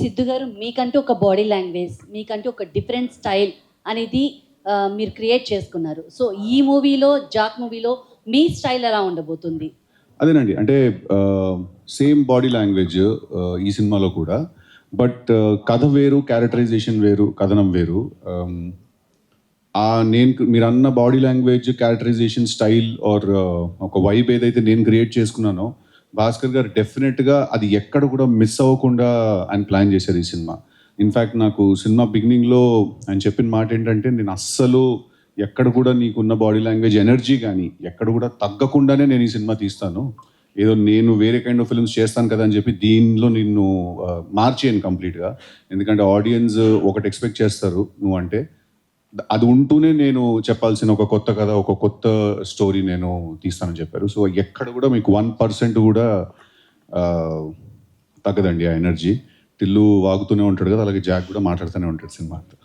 సిద్ధు గారు, మీకంటూ ఒక బాడీ లాంగ్వేజ్, మీకంటూ ఒక డిఫరెంట్ స్టైల్ అనేది మీరు క్రియేట్ చేసుకున్నారు. సో ఈ మూవీలో, జాక్ మూవీలో మీ స్టైల్ ఎలా ఉండబోతుంది? అదేనండి, అంటే సేమ్ బాడీ లాంగ్వేజ్ ఈ సినిమాలో కూడా. బట్ కథ వేరు, క్యారెక్టరైజేషన్ వేరు, కథనం వేరు. మీరు అన్న body language, characterization, style or ఒక వైబ్ ఏదైతే నేను క్రియేట్ చేసుకున్నానో, భాస్కర్ గారు డెఫినెట్గా అది ఎక్కడ కూడా మిస్ అవ్వకుండా ఆయన ప్లాన్ చేశారు ఈ సినిమా. ఇన్ఫ్యాక్ట్ నాకు సినిమా బిగినింగ్లో ఆయన చెప్పిన మాట ఏంటంటే, నేను అస్సలు ఎక్కడ కూడా నీకున్న బాడీ లాంగ్వేజ్, ఎనర్జీ కానీ ఎక్కడ కూడా తగ్గకుండానే నేను ఈ సినిమా తీస్తాను, ఏదో నేను వేరే కైండ్ ఆఫ్ ఫిల్మ్స్ చేస్తాను కదా అని చెప్పి దీనిలో నిన్ను మార్చేయను కంప్లీట్గా. ఎందుకంటే ఆడియన్స్ ఒకటి ఎక్స్పెక్ట్ చేస్తారు నువ్వు అంటే, అది ఉంటూనే నేను చెప్పాల్సిన ఒక కొత్త కథ, ఒక కొత్త స్టోరీ నేను తీస్తానని చెప్పారు. సో ఎక్కడ కూడా మీకు 1% కూడా తగ్గదండి ఆ ఎనర్జీ. టిల్లు వాగుతూనే ఉంటాడు కదా, అలాగే జాక్ కూడా మాట్లాడుతూనే ఉంటాడు సినిమా అంతా.